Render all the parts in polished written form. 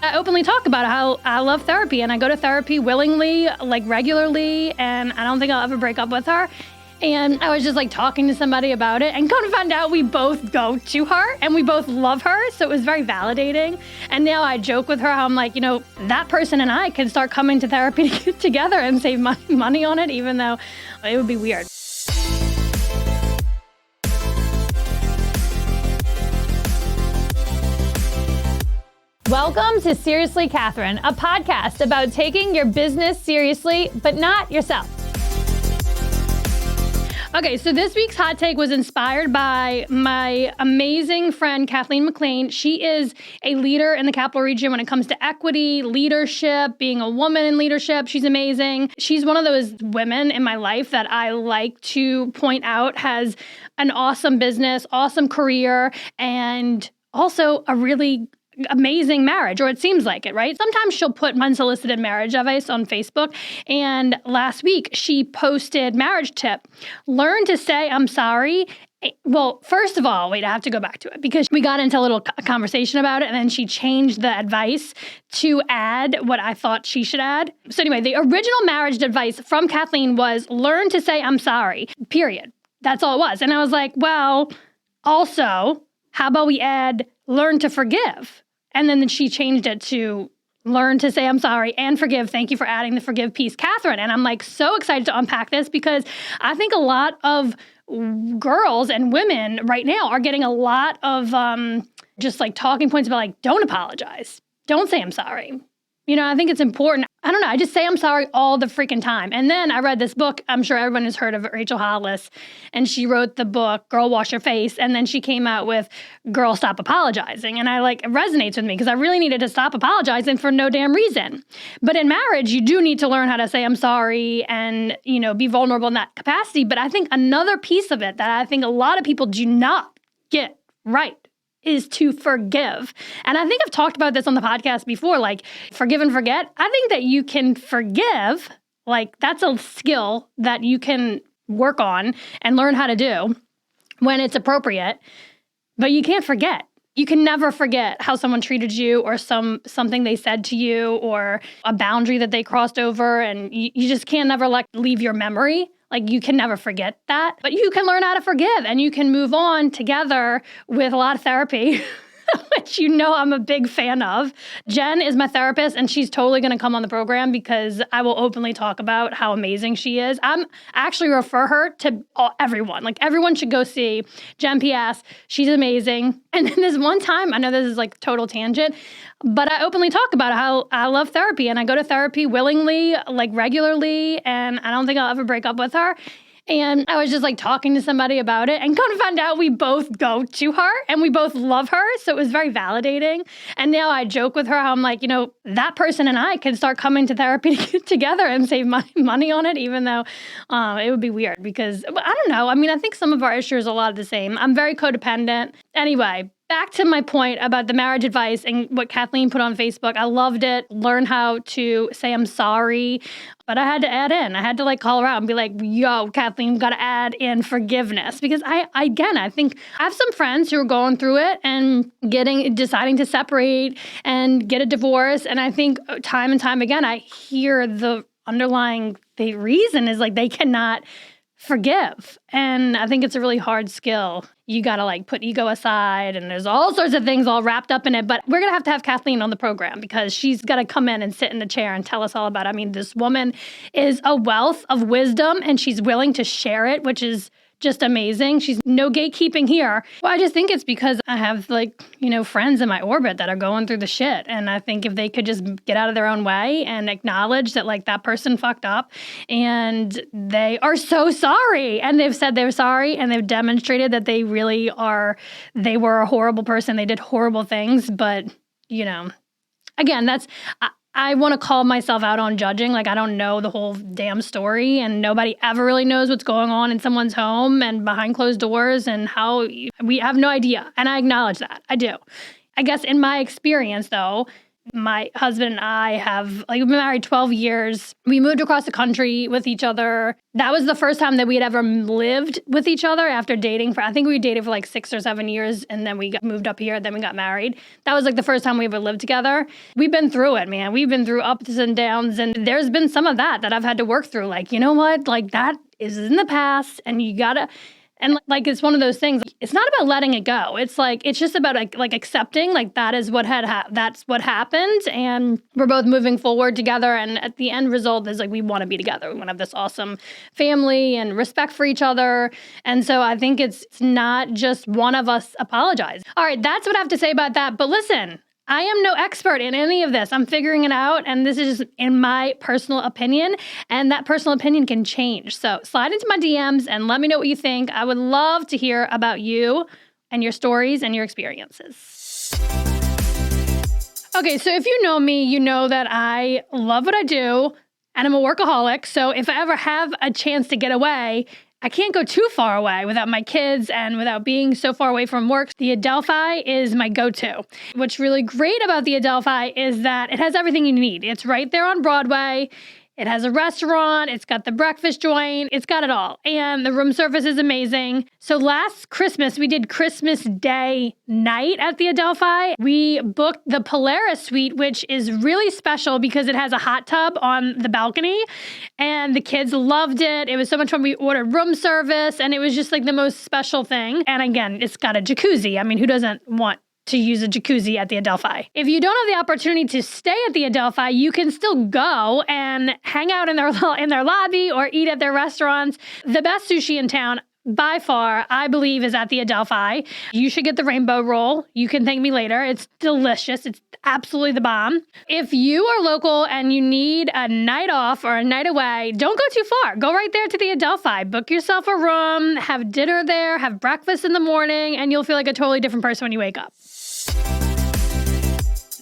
I openly talk about how I love therapy and I go to therapy willingly, like regularly, and I don't think I'll ever break up with her. And I was just like talking to somebody about it and come to find out we both go to her and we both love her. So it was very validating. And now I joke with her how I'm like, that person and I can start coming to therapy together and save money on it, even though it would be weird. Welcome to Seriously Catherine, a podcast about taking your business seriously, but not yourself. Okay, so this week's hot take was inspired by my amazing friend, Kathleen McLean. She is a leader in the Capital Region when it comes to equity, leadership, being a woman in leadership. She's amazing. She's one of those women in my life that I like to point out has an awesome business, awesome career, and also a really amazing marriage, or it seems like it, right? Sometimes she'll put unsolicited marriage advice on Facebook. And last week she posted marriage tip, learn to say I'm sorry. Well, first of all, wait, I have to go back to it because we got into a little conversation about it and then she changed the advice to add what I thought she should add. So anyway, the original marriage advice from Kathleen was learn to say I'm sorry, period. That's all it was. And I was like, well, also, how about we add learn to forgive? And then she changed it to learn to say I'm sorry and forgive. Thank you for adding the forgive piece, Catherine. And I'm like so excited to unpack this because I think a lot of girls and women right now are getting a lot of just like talking points about like, don't apologize. Don't say I'm sorry. I think it's important. I don't know. I just say I'm sorry all the freaking time. And then I read this book. I'm sure everyone has heard of it, Rachel Hollis. And she wrote the book, Girl, Wash Your Face. And then she came out with Girl, Stop Apologizing. And it resonates with me because I really needed to stop apologizing for no damn reason. But in marriage, you do need to learn how to say I'm sorry and, be vulnerable in that capacity. But I think another piece of it that I think a lot of people do not get right is to forgive. And I think I've talked about this on the podcast before, like forgive and forget. I think that you can forgive, like that's a skill that you can work on and learn how to do when it's appropriate, but you can't forget. You can never forget how someone treated you or something they said to you or a boundary that they crossed over, and you just can't never leave your memory. Like you can never forget that, but you can learn how to forgive and you can move on together with a lot of therapy, which I'm a big fan of. Jen is my therapist and she's totally going to come on the program because I will openly talk about how amazing she is. I'm actually refer her to everyone. Like everyone should go see Jen PS. She's amazing. And then this one time, I know this is like total tangent, but I openly talk about how I love therapy and I go to therapy willingly, like regularly, and I don't think I'll ever break up with her. And I was just like talking to somebody about it and come to find out we both go to her and we both love her. So it was very validating. And now I joke with her how I'm like, that person and I can start coming to therapy together and save money on it, even though it would be weird because I don't know. I mean, I think some of our issues are a lot of the same. I'm very codependent. Anyway, back to my point about the marriage advice and what Kathleen put on Facebook. I loved it. Learn how to say I'm sorry. But I had to add in. I had to call her out and be like, yo, Kathleen, got to add in forgiveness. Because I think I have some friends who are going through it and deciding to separate and get a divorce. And I think time and time again, I hear the underlying reason is they cannot forgive. And I think it's a really hard skill. You got to put ego aside and there's all sorts of things all wrapped up in it. But we're going to have Kathleen on the program because she's got to come in and sit in the chair and tell us all about it. I mean, this woman is a wealth of wisdom and she's willing to share it, which is just amazing. She's no gatekeeping here. Well, I just think it's because I have friends in my orbit that are going through the shit. And I think if they could just get out of their own way and acknowledge that that person fucked up and they are so sorry and they've said they were sorry and they've demonstrated that they really are, they were a horrible person. They did horrible things. But, again, I want to call myself out on judging. I don't know the whole damn story and nobody ever really knows what's going on in someone's home and behind closed doors and we have no idea. And I acknowledge that. I do. I guess in my experience, though, My husband and I have we've been married 12 years. We moved across the country with each other. That was the first time that we had ever lived with each other after dating I think we dated for like 6 or 7 years, and then we moved up here, then we got married. That was like the first time we ever lived together. We've been through it, man. We've been through ups and downs, and there's been some of that I've had to work through. Like, you know what? Like, that is in the past, and you gotta. And like, it's one of those things. It's not about letting it go. It's like, it's just about like accepting, like, that is what that's what happened. And we're both moving forward together. And at the end result is like, we want to be together. We want to have this awesome family and respect for each other. And so I think it's not just one of us apologize. All right, that's what I have to say about that. But listen, I am no expert in any of this. I'm figuring it out, and this is just in my personal opinion, and that personal opinion can change. So slide into my DMs and let me know what you think. I would love to hear about you and your stories and your experiences. Okay, so if you know me, you know that I love what I do, and I'm a workaholic. So if I ever have a chance to get away, I can't go too far away without my kids and without being so far away from work. The Adelphi is my go-to. What's really great about the Adelphi is that it has everything you need. It's right there on Broadway. It has a restaurant. It's got the breakfast joint. It's got it all. And the room service is amazing. So last Christmas, we did Christmas Day night at the Adelphi. We booked the Polaris suite, which is really special because it has a hot tub on the balcony. And the kids loved it. It was so much fun. We ordered room service, and it was just like the most special thing. And again, it's got a jacuzzi. I mean, who doesn't want to use a jacuzzi at the Adelphi? If you don't have the opportunity to stay at the Adelphi, you can still go and hang out in their lobby or eat at their restaurants. The best sushi in town, by far, I believe, is at the Adelphi. You should get the rainbow roll. You can thank me later. It's delicious. It's absolutely the bomb. If you are local and you need a night off or a night away, don't go too far. Go right there to the Adelphi. Book yourself a room, have dinner there, have breakfast in the morning, and you'll feel like a totally different person when you wake up.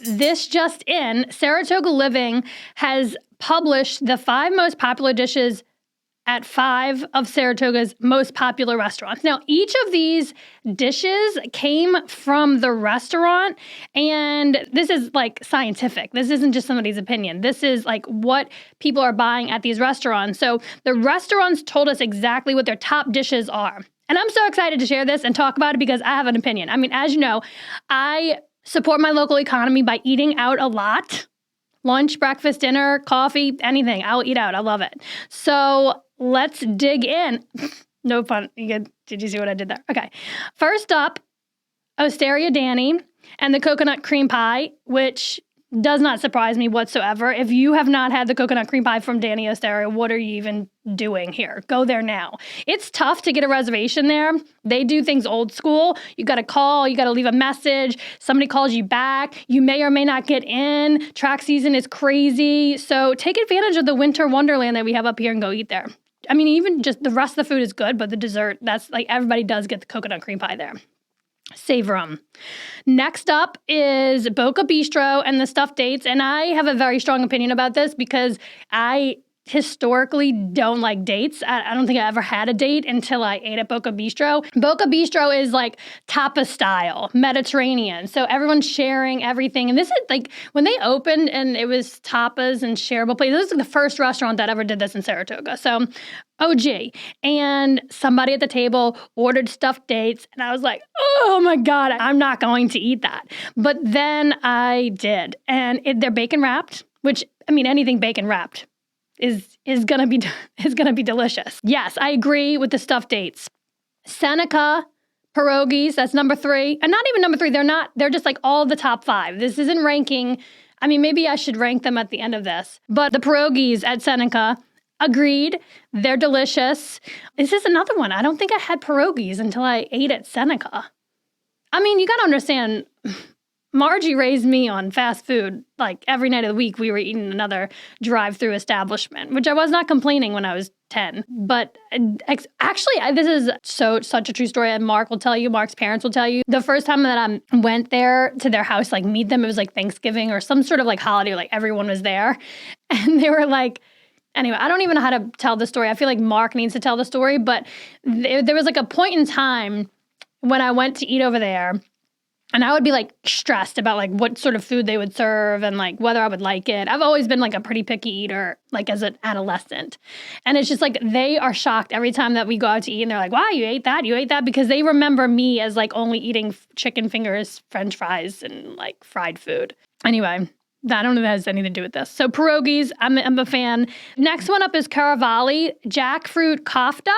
This just in, Saratoga Living has published the 5 most popular dishes at 5 of Saratoga's most popular restaurants. Now, each of these dishes came from the restaurant, and this is like scientific. This isn't just somebody's opinion. This is like what people are buying at these restaurants. So the restaurants told us exactly what their top dishes are. And I'm so excited to share this and talk about it because I have an opinion. I mean, as you know, I support my local economy by eating out a lot. Lunch, breakfast, dinner, coffee, anything. I'll eat out. I love it. So let's dig in. No pun. Did you see what I did there? Okay. First up, Osteria Danny and the coconut cream pie, which does not surprise me whatsoever. If you have not had the coconut cream pie from Danny Osteria, what are you even doing here? Go there now. It's tough to get a reservation there. They do things old school. You got to call, you got to leave a message. Somebody calls you back. You may or may not get in. Track season is crazy. So take advantage of the winter wonderland that we have up here and go eat there. I mean, even just the rest of the food is good, but the dessert, that's like everybody does get the coconut cream pie there. Savor them. Next up is Boca Bistro and the stuffed dates. And I have a very strong opinion about this because I historically don't like dates. I don't think I ever had a date until I ate at Boca Bistro. Boca Bistro is like tapas style, Mediterranean. So everyone's sharing everything. And this is like when they opened and it was tapas and shareable plates. This is the first restaurant that ever did this in Saratoga. So OG. And somebody at the table ordered stuffed dates. And I was like, oh my God, I'm not going to eat that. But then I did. And they're bacon wrapped, which, I mean, anything bacon wrapped is gonna be delicious. Yes, I agree with the stuffed dates. Seneca pierogies, that's number 3. And not even number 3, they're just like all the top 5. This isn't ranking. I mean, maybe I should rank them at the end of this. But the pierogies at Seneca, agreed. They're delicious. This is another one. I don't think I had pierogies until I ate at Seneca. I mean, you gotta understand, Margie raised me on fast food. Like every night of the week, we were eating another drive-through establishment, which I was not complaining when I was 10. But actually, this is such a true story. And Mark's parents will tell you. The first time that I went there to their house, like meet them, it was like Thanksgiving or some sort of like holiday, like everyone was there. And they were like, anyway, I don't even know how to tell the story. I feel like Mark needs to tell the story. But there was like a point in time when I went to eat over there. And I would be like stressed about like what sort of food they would serve and like whether I would like it. I've always been like a pretty picky eater, like as an adolescent. And it's just like they are shocked every time that we go out to eat and they're like, wow, you ate that? You ate that? Because they remember me as like only eating chicken fingers, French fries, and like fried food. Anyway, I don't know if that has anything to do with this. So pierogies, I'm a fan. Next one up is Karavali jackfruit kofta.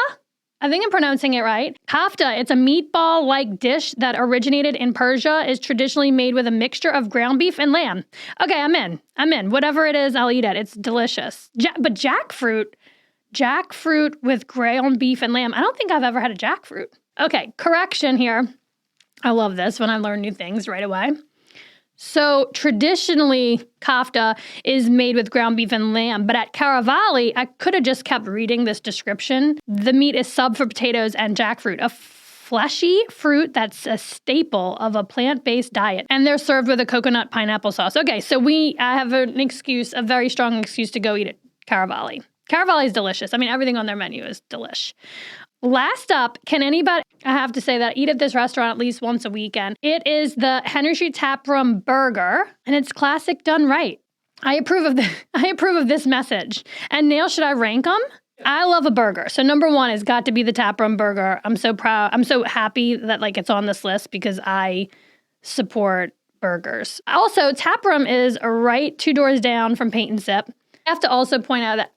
I think I'm pronouncing it right. Kofta, it's a meatball-like dish that originated in Persia, is traditionally made with a mixture of ground beef and lamb. Okay, I'm in. Whatever it is, I'll eat it. It's delicious. But jackfruit with ground beef and lamb. I don't think I've ever had a jackfruit. Okay, correction here. I love this when I learn new things right away. So traditionally, kofta is made with ground beef and lamb, but at Karavali, I could have just kept reading this description. The meat is subbed for potatoes and jackfruit, a fleshy fruit that's a staple of a plant-based diet, and they're served with a coconut pineapple sauce. Okay, so I have a very strong excuse to go eat at Karavali. Karavali is delicious. I mean, everything on their menu is delish. Last up, I have to say that I eat at this restaurant at least once a weekend. It is the Henry Street Taproom Burger, and it's classic done right. I approve of this message. And now, should I rank them? I love a burger. So number one has got to be the Taproom Burger. I'm so proud. I'm so happy that like it's on this list because I support burgers. Also, Taproom is right 2 doors down from Paint and Sip. I have to also point out that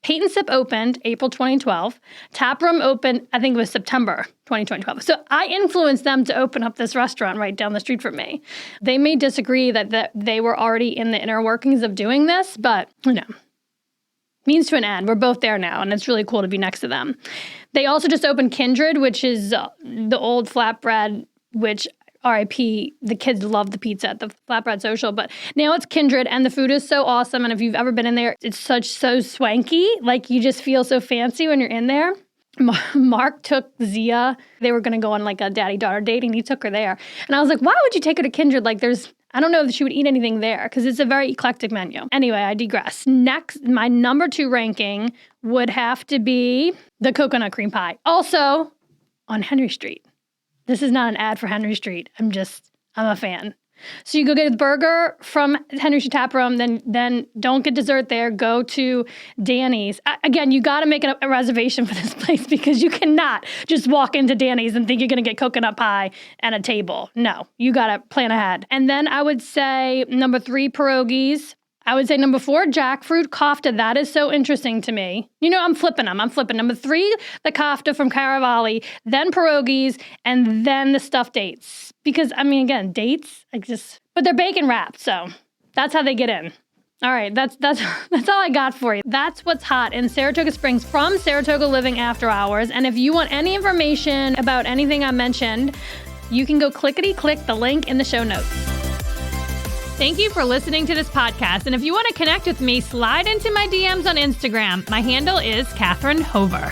Paint and Sip opened April 2012. Taproom opened, I think it was September 2012. So I influenced them to open up this restaurant right down the street from me. They may disagree that they were already in the inner workings of doing this, but means to an end. We're both there now, and it's really cool to be next to them. They also just opened Kindred, which is the old flatbread, which RIP, the kids love the pizza at the Flatbread Social, but now it's Kindred, and the food is so awesome. And if you've ever been in there, it's so swanky. Like, you just feel so fancy when you're in there. Mark took Zia. They were going to go on like a daddy-daughter date, and he took her there. And I was like, why would you take her to Kindred? Like, I don't know if she would eat anything there because it's a very eclectic menu. Anyway, I digress. Next, my number 2 ranking would have to be the coconut cream pie. Also on Henry Street. This is not an ad for Henry Street. I'm a fan. So you go get a burger from Henry Street Taproom, then don't get dessert there. Go to Danny's. Again, you got to make a reservation for this place because you cannot just walk into Danny's and think you're going to get coconut pie and a table. No, you got to plan ahead. And then I would say number 3, pierogies. I would say number 4, jackfruit kofta. That is so interesting to me. I'm flipping them. Number 3, the kofta from Karavali, then pierogies, and then the stuffed dates. Because, again, dates, but they're bacon wrapped, so that's how they get in. All right, that's all I got for you. That's what's hot in Saratoga Springs from Saratoga Living After Hours. And if you want any information about anything I mentioned, you can go clickety-click the link in the show notes. Thank you for listening to this podcast. And if you want to connect with me, slide into my DMs on Instagram. My handle is Catherine Hover.